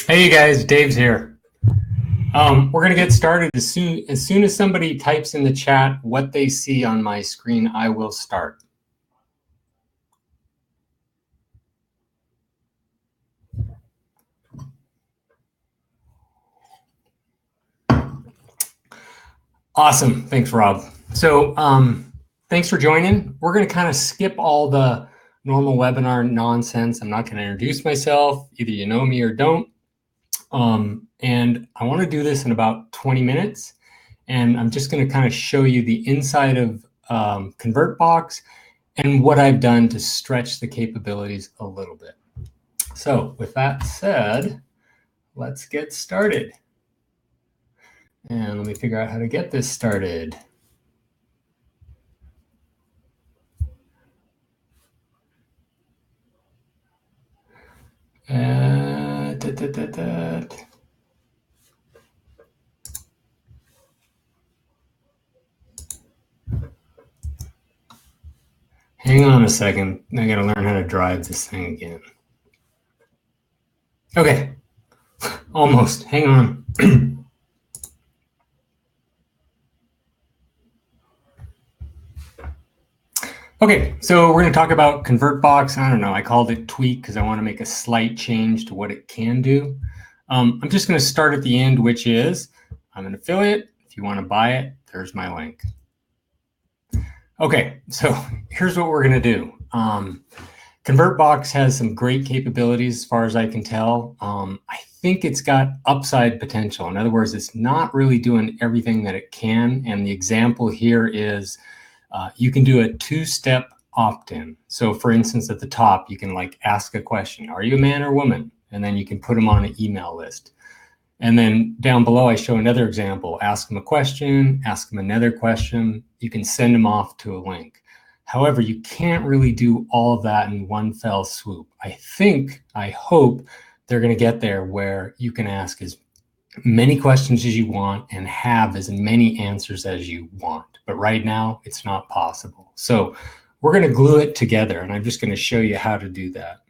Hey you guys, Dave's here. We're going to get started as soon as somebody types in the chat what they see on my screen, I will start. Awesome. Thanks, Rob. So thanks for joining. We're going to kind of skip all the normal webinar nonsense. I'm not going to introduce myself. Either you know me or don't. And I want to do this in about 20 minutes. And I'm just going to kind of show you the inside of ConvertBox and what I've done to stretch the capabilities a little bit. So with that said, let's get started. And let me figure out how to get this started. Hang on a second. I got to learn how to drive this thing again. Okay, almost. Hang on. Okay, so we're going to talk about ConvertBox. I don't know, I called it tweak because I want to make a slight change to what it can do. I'm just going to start at the end, which is I'm an affiliate. If you want to buy it, there's my link. Okay, so here's what we're going to do. ConvertBox has some great capabilities as far as I can tell. I think it's got upside potential. In other words, it's not really doing everything that it can. And the example here is you can do a two-step opt-in. So for instance, at the top, you can like ask a question, are you a man or woman? And then you can put them on an email list. And then down below, I show another example, ask them a question, ask them another question. You can send them off to a link. However, you can't really do all of that in one fell swoop. I hope they're going to get there where you can ask as many questions as you want and have as many answers as you want. But right now, it's not possible. So we're going to glue it together, and I'm just going to show you how to do that.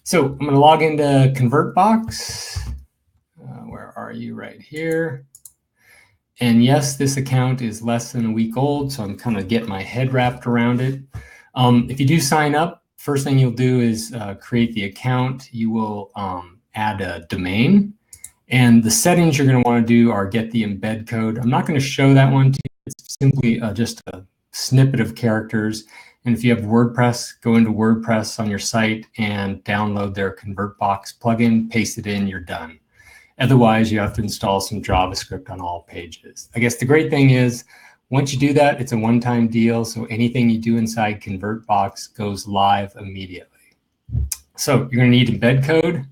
So I'm going to log into ConvertBox. Where are you? Right here. And yes, this account is less than a week old, so I'm kind of getting my head wrapped around it. If you do sign up, first thing you'll do is create the account. You will add a domain. And the settings you're going to want to do are get the embed code. I'm not going to show that one to you. It's simply just a snippet of characters. And if you have WordPress, go into WordPress on your site and download their ConvertBox plugin, paste it in, you're done. Otherwise, you have to install some JavaScript on all pages. I guess the great thing is, once you do that, it's a one-time deal. So anything you do inside ConvertBox goes live immediately. So you're going to need embed code,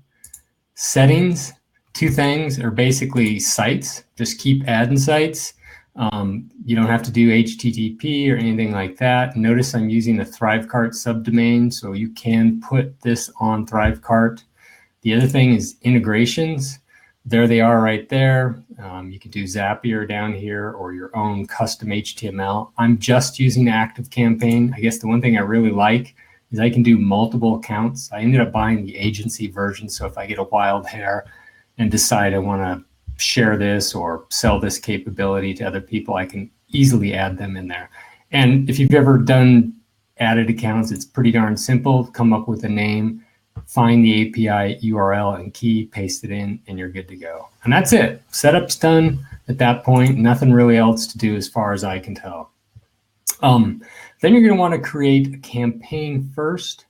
settings. Two things are basically sites. Just keep adding sites. You don't have to do HTTP or anything like that. Notice I'm using a ThriveCart subdomain, so you can put this on ThriveCart. The other thing is integrations. There they are right there. You can do Zapier down here or your own custom HTML. I'm just using ActiveCampaign. I guess the one thing I really like is I can do multiple accounts. I ended up buying the agency version, so if I get a wild hair and decide I want to share this or sell this capability to other people, I can easily add them in there. And if you've ever done added accounts, it's pretty darn simple. Come up with a name, find the API URL and key, paste it in, and you're good to go. And that's it. Setup's done at that point. Nothing really else to do as far as I can tell. Then you're going to want to create a campaign first,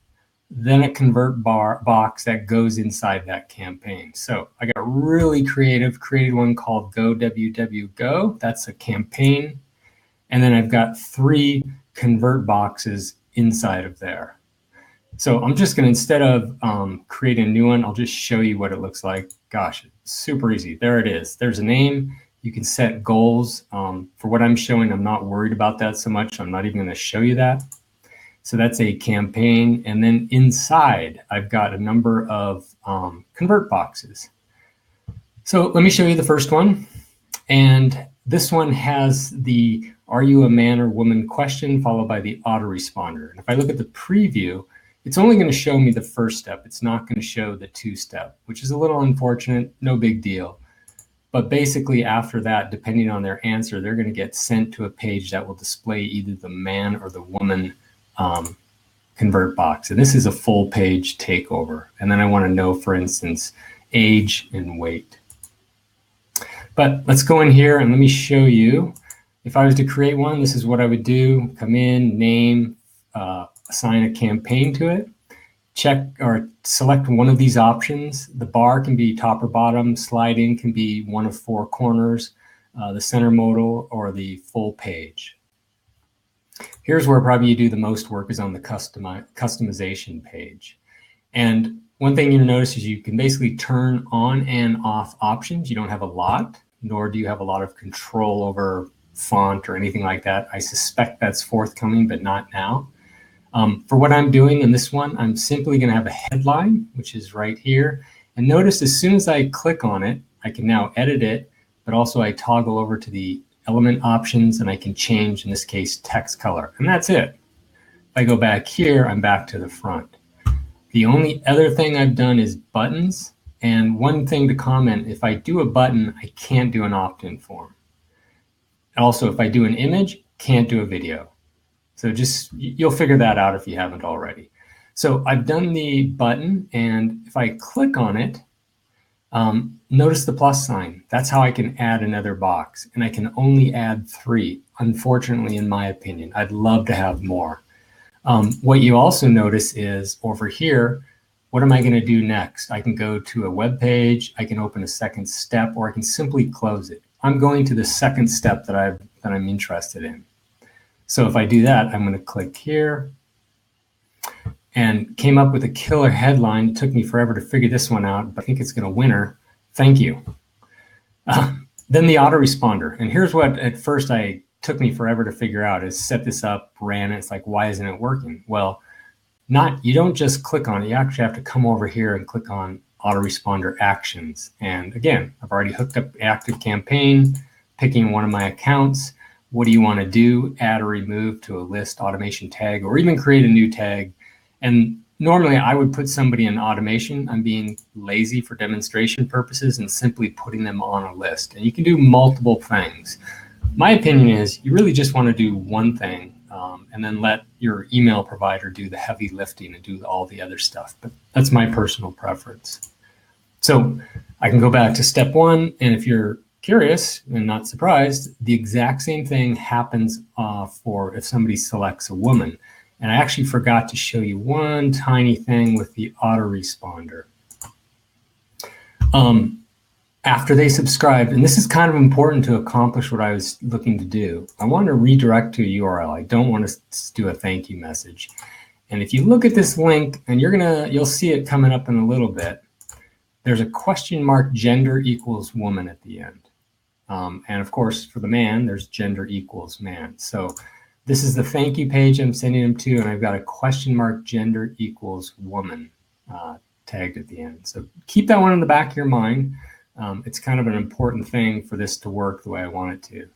then a ConvertBox that goes inside that campaign. So I got really creative, created one called GoWWGo. That's a campaign. And then I've got 3 ConvertBoxes inside of there. So I'm just going to, instead of creating a new one, I'll just show you what it looks like. Gosh, it's super easy. There it is. There's a name. You can set goals. For what I'm showing, I'm not worried about that so much. I'm not even going to show you that. So that's a campaign. And then inside, I've got a number of ConvertBoxes. So let me show you the first one. And this one has the "Are you a man or woman?" question followed by the autoresponder. And if I look at the preview, it's only going to show me the first step. It's not going to show the 2-step, which is a little unfortunate, no big deal. But basically after that, depending on their answer, they're going to get sent to a page that will display either the man or the woman ConvertBox. And this is a full page takeover. And then I want to know, for instance, age and weight. But let's go in here and let me show you. If I was to create one, this is what I would do. Come in, name, assign a campaign to it. Check or select one of these options. The bar can be top or bottom. Slide in can be one of 4 corners, the center modal, or the full page. Here's where probably you do the most work, is on the customization page. And one thing you'll notice is you can basically turn on and off options. You don't have a lot, nor do you have a lot of control over font or anything like that. I suspect that's forthcoming, but not now. For what I'm doing in this one, I'm simply going to have a headline, which is right here. And notice as soon as I click on it, I can now edit it, but also I toggle over to the element options and I can change, in this case, text color. And that's it. If I go back here, I'm back to the front. The only other thing I've done is buttons. And one thing to comment, if I do a button, I can't do an opt-in form. Also, if I do an image, can't do a video. So just, you'll figure that out if you haven't already. So I've done the button, and if I click on it, notice the plus sign. That's how I can add another box, and I can only add 3, unfortunately, in my opinion. I'd love to have more. What you also notice is over here, what am I going to do next? I can go to a web page, I can open a second step, or I can simply close it. I'm going to the second step that I'm interested in. So if I do that, I'm going to click here and came up with a killer headline. It took me forever to figure this one out, but I think it's going to winner. Thank you. Then the autoresponder. And here's what at first took me forever to figure out, is set this up, ran it. It's like, why isn't it working? Well, you don't just click on it. You actually have to come over here and click on autoresponder actions. And again, I've already hooked up active campaign, picking one of my accounts. What do you want to do? Add or remove to a list automation tag, or even create a new tag. And normally I would put somebody in automation. I'm being lazy for demonstration purposes and simply putting them on a list. And you can do multiple things. My opinion is you really just want to do one thing, and then let your email provider do the heavy lifting and do all the other stuff. But that's my personal preference. So I can go back to step 1, and if you're curious and not surprised, the exact same thing happens for if somebody selects a woman. And I actually forgot to show you one tiny thing with the autoresponder. After they subscribed, and this is kind of important to accomplish what I was looking to do, I want to redirect to a URL. I don't want to do a thank you message. And if you look at this link, and you'll see it coming up in a little bit, there's a question mark gender equals woman at the end. And of course, for the man, there's gender equals man. So this is the thank you page I'm sending them to, and I've got a question mark gender equals woman tagged at the end. So keep that one in the back of your mind. It's kind of an important thing for this to work the way I want it to.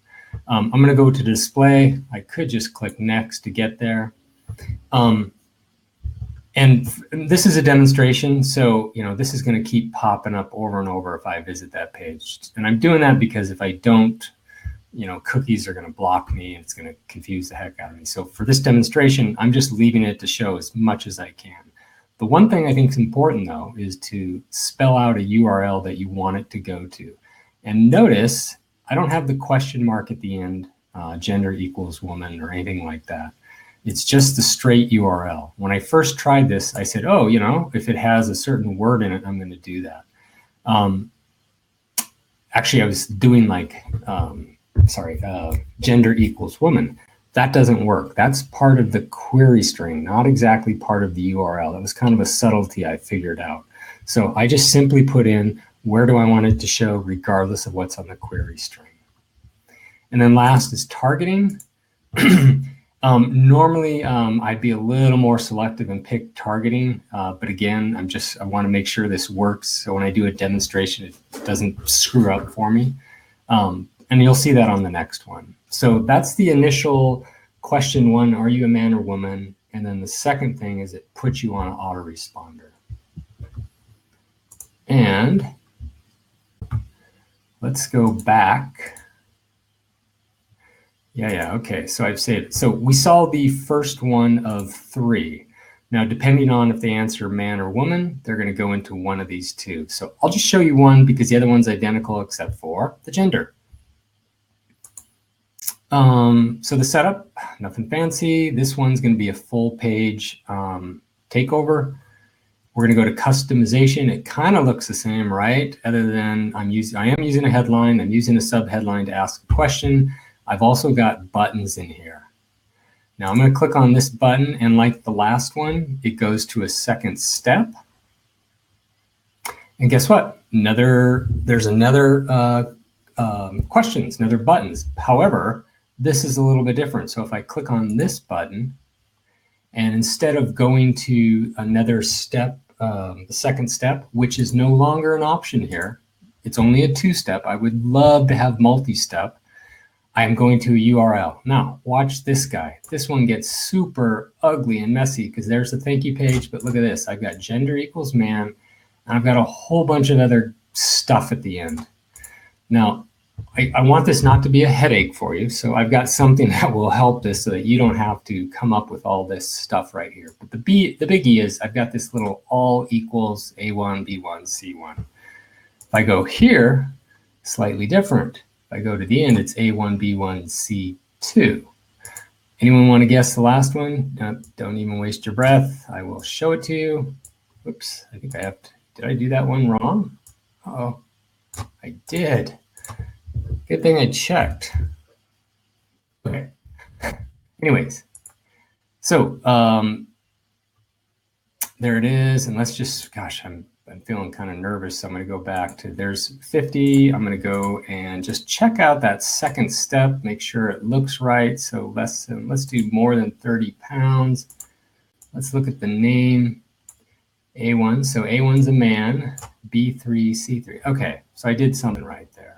I'm going to go to display. I could just click next to get there. And this is a demonstration, so this is going to keep popping up over and over if I visit that page. And I'm doing that because if I don't, cookies are going to block me and it's going to confuse the heck out of me. So for this demonstration, I'm just leaving it to show as much as I can. The one thing I think is important, though, is to spell out a URL that you want it to go to. And notice I don't have the question mark at the end, gender equals woman or anything like that. It's just the straight URL. When I first tried this, I said, oh, if it has a certain word in it, I'm going to do that. Actually, I was doing like, gender equals woman. That doesn't work. That's part of the query string, not exactly part of the URL. That was kind of a subtlety I figured out. So I just simply put in, where do I want it to show regardless of what's on the query string? And then last is targeting. Normally, I'd be a little more selective and pick targeting, but again, I want to make sure this works. So when I do a demonstration, it doesn't screw up for me. And you'll see that on the next one. So that's the initial question 1, are you a man or woman? And then the second thing is it puts you on an autoresponder. And let's go back. Yeah, okay, so I've saved it. So we saw the first one of 3. Now, depending on if they answer man or woman, they're going to go into one of these 2. So I'll just show you one because the other one's identical except for the gender. So the setup, nothing fancy. This one's going to be a full page takeover. We're going to go to customization. It kind of looks the same, right? Other than I am using a headline. I'm using a subheadline to ask a question. I've also got buttons in here. Now I'm going to click on this button, and like the last one, it goes to a second step. And guess what? There's another questions, another buttons. However, this is a little bit different. So if I click on this button, and instead of going to another step, the second step, which is no longer an option here, it's only a 2-step. I would love to have multi-step. I'm going to a URL. Now, watch this guy. This one gets super ugly and messy because there's the thank you page, but look at this. I've got gender equals man, and I've got a whole bunch of other stuff at the end. Now, I want this not to be a headache for you, so I've got something that will help this so that you don't have to come up with all this stuff right here. But the biggie is I've got this little all equals A1, B1, C1. If I go here, slightly different. If I go to the end, it's A1, B1, C2. Anyone want to guess the last one? Don't even waste your breath. I will show it to you. Oops, I think I have to. Did I do that one wrong? Uh-oh, I did. Good thing I checked. Okay. Anyways, so there it is. And let's just, gosh, I'm feeling kind of nervous. So I'm going to go back to, there's 50. I'm going to go and just check out that second step, make sure it looks right. So let's do more than 30 pounds. Let's look at the name. A1, so A1's a man, B3, C3. Okay, so I did something right there.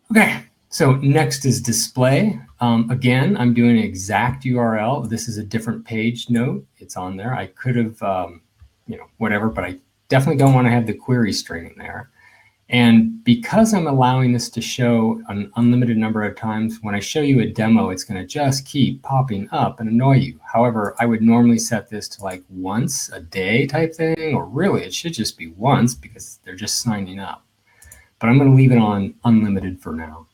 Okay, so next is display. Again, I'm doing an exact URL. This is a different page note. It's on there. I could have, whatever, but I definitely don't want to have the query string in there. And because I'm allowing this to show an unlimited number of times, when I show you a demo, it's going to just keep popping up and annoy you. However, I would normally set this to like once a day type thing, or really it should just be once because they're just signing up. But I'm going to leave it on unlimited for now.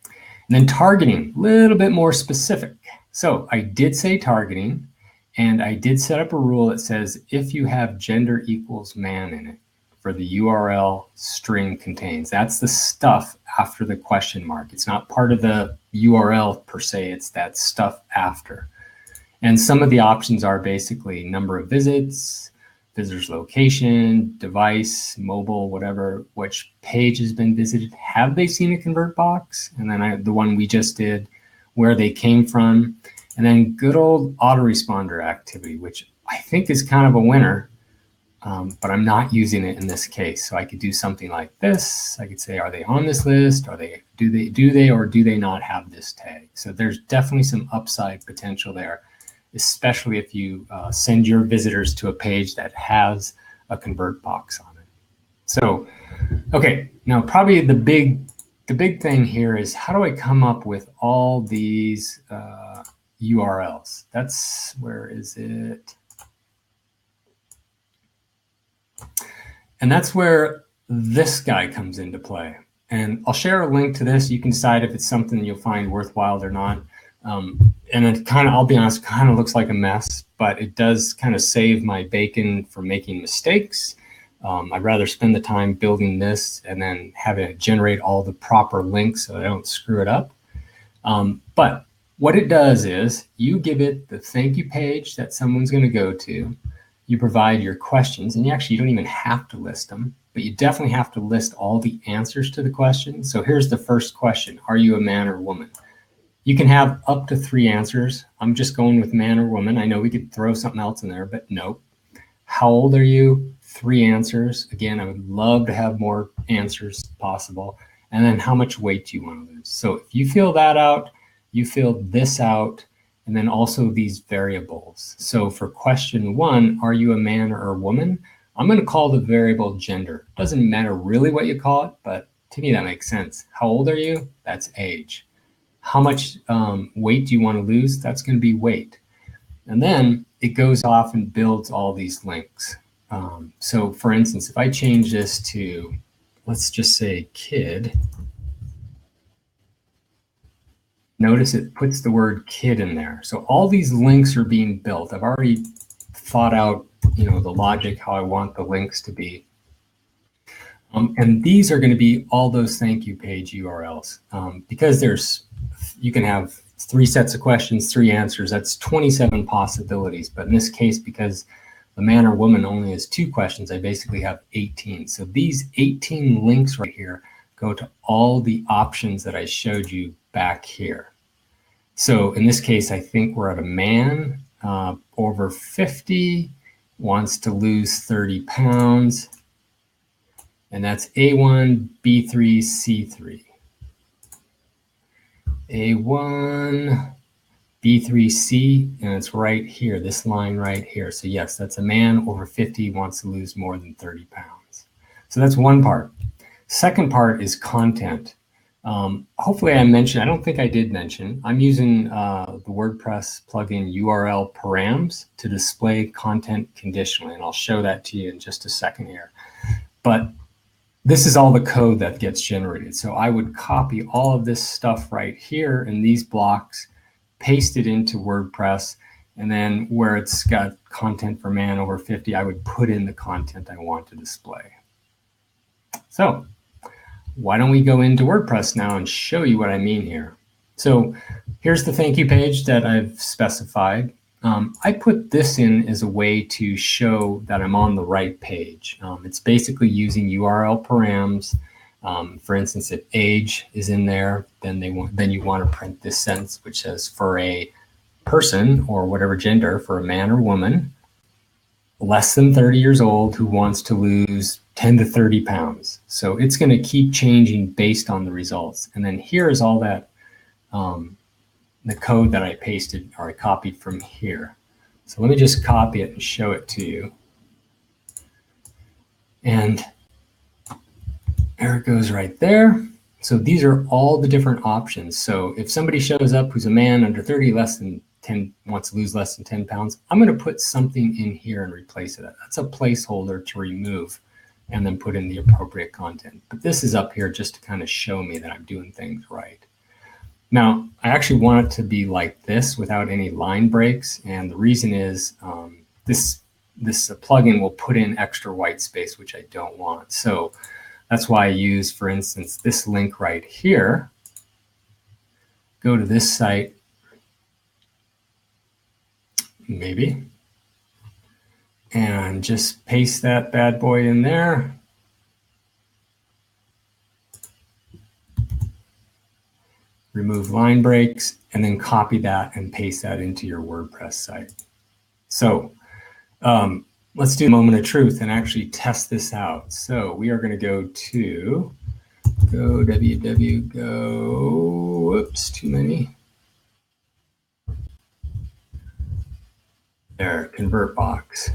And then targeting, a little bit more specific. So I did say targeting, and I did set up a rule that says if you have gender equals man in it, for the URL string contains. That's the stuff after the question mark. It's not part of the URL per se, it's that stuff after. And some of the options are basically number of visits, visitor's location, device, mobile, whatever, which page has been visited. Have they seen a ConvertBox? And then the one we just did, where they came from. And then good old autoresponder activity, which I think is kind of a winner. But I'm not using it in this case. So I could do something like this. I could say, are they on this list? Do they or do they not have this tag? So there's definitely some upside potential there, especially if you send your visitors to a page that has a ConvertBox on it. So, okay, now probably the big thing here is how do I come up with all these URLs? Where is it? And that's where this guy comes into play. And I'll share a link to this. You can decide if it's something you'll find worthwhile or not. And it kind of, I'll be honest, kind of looks like a mess, but it does kind of save my bacon from making mistakes. I'd rather spend the time building this and then having it generate all the proper links so I don't screw it up. But what it does is you give it the thank you page that someone's going to go to. You provide your questions, and you don't even have to list them, but you definitely have to list all the answers to the question. So here's the first question. Are you a man or woman? You can have up to 3 answers. I'm just going with man or woman. I know we could throw something else in there, but no. How old are you? 3 answers. Again, I would love to have more answers possible. And then how much weight do you want to lose? So if you fill that out, you fill this out, and and then also these variables. So for question 1, are you a man or a woman? I'm going to call the variable gender. Doesn't matter really what you call it, but to me that makes sense. How old are you? That's age. How much weight do you want to lose? That's going to be weight. And then it goes off and builds all these links. So for instance, if I change this to, let's just say kid, notice it puts the word kid in there. So all these links are being built. I've already thought out, the logic, how I want the links to be. And these are going to be all those thank you page URLs. Because you can have 3 sets of questions, 3 answers. That's 27 possibilities. But in this case, because the man or woman only has 2 questions, I basically have 18. So these 18 links right here go to all the options that I showed you back here. So in this case, I think we're at a man over 50, wants to lose 30 pounds. And that's A1, B3, C3. A1, B3, C, and it's right here, this line right here. So yes, that's a man over 50 wants to lose more than 30 pounds. So that's one part. Second part is content. Hopefully I mentioned, I don't think I did mention, I'm using the WordPress plugin URL params to display content conditionally, and I'll show that to you in just a second here. But this is all the code that gets generated. So I would copy all of this stuff right here in these blocks, paste it into WordPress, and then where it's got content for man over 50, I would put in the content I want to display. So why don't we go into WordPress now and show you what I mean here. So here's the thank you page that I've specified. I put this in as a way to show that I'm on the right page. It's basically using URL params. For instance, if age is in there, then you want to print this sentence which says for a person or whatever gender, for a man or woman, less than 30 years old who wants to lose 10 to 30 pounds. So it's going to keep changing based on the results. And then here is all that the code that I pasted or I copied from here. So let me just copy it and show it to you. And there it goes right there. So these are all the different options. So if somebody shows up who's a man under 30, wants to lose less than 10 pounds, I'm going to put something in here and replace it. That's a placeholder to remove and then put in the appropriate content. But this is up here just to kind of show me that I'm doing things right. Now, I actually want it to be like this without any line breaks. And the reason is this plugin will put in extra white space, which I don't want. So that's why I use, for instance, this link right here. Go to this site, maybe, and just paste that bad boy in there. Remove line breaks, and then copy that and paste that into your WordPress site. So let's do a moment of truth and actually test this out. So we are going to go to whoops, too many. There, ConvertBox.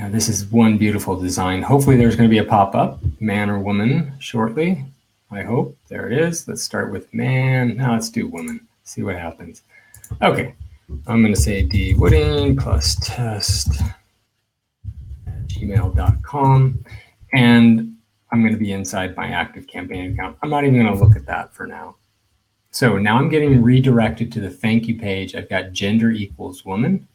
This is one beautiful design. Hopefully there's going to be a pop-up, man or woman, shortly. I hope. There it is. Let's start with man. Now let's do woman. See what happens. Okay. I'm going to say dwooding plus test@gmail.com. And I'm going to be inside my ActiveCampaign account. I'm not even going to look at that for now. So now I'm getting redirected to the thank you page. I've got gender equals woman.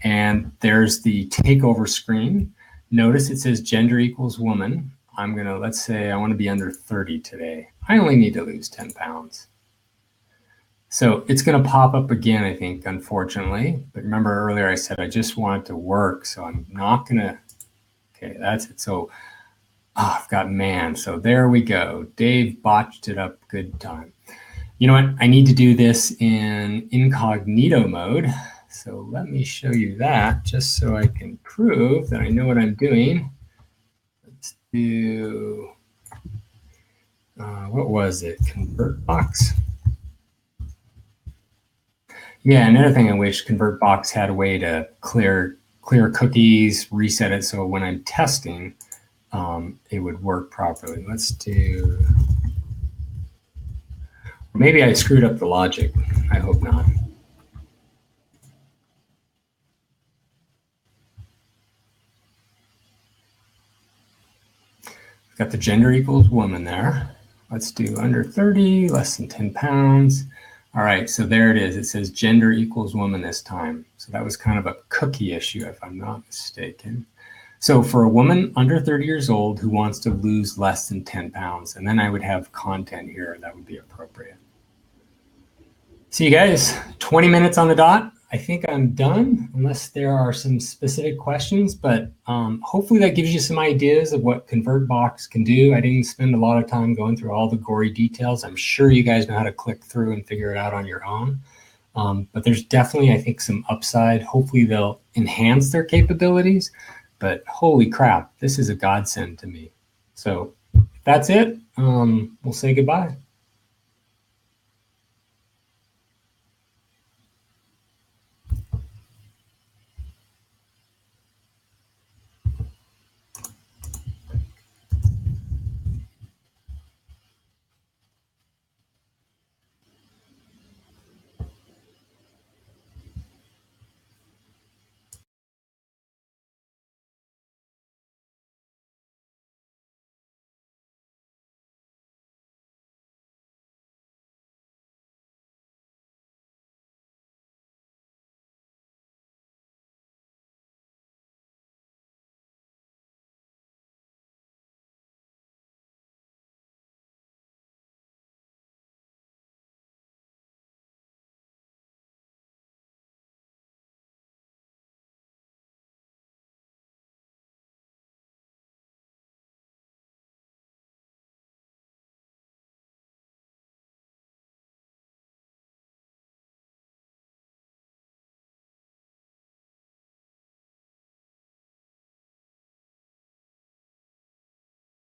And there's the takeover screen. Notice it says gender equals woman. I'm going to, let's say I want to be under 30 today. I only need to lose 10 pounds. So it's going to pop up again, I think, unfortunately. But remember earlier I said I just want it to work. So I'm not going to, okay, that's it. So I've got man. So there we go. Dave botched it up. Good time. You know what? I need to do this in incognito mode. So let me show you that just so I can prove that I know what I'm doing. Let's do, what was it? ConvertBox? Yeah, another thing I wish ConvertBox had a way to clear cookies, reset it so when I'm testing, it would work properly. Let's do, maybe I screwed up the logic. I hope not. Got the gender equals woman there. Let's do under 30, less than 10 pounds. All right, so there it is. It says gender equals woman this time. So that was kind of a cookie issue, if I'm not mistaken. So for a woman under 30 years old who wants to lose less than 10 pounds, and then I would have content here that would be appropriate. See you guys, 20 minutes on the dot. I think I'm done, unless there are some specific questions, but hopefully that gives you some ideas of what ConvertBox can do. I didn't spend a lot of time going through all the gory details. I'm sure you guys know how to click through and figure it out on your own. But there's definitely, I think, some upside. Hopefully they'll enhance their capabilities, but holy crap, this is a godsend to me. So that's it. We'll say goodbye.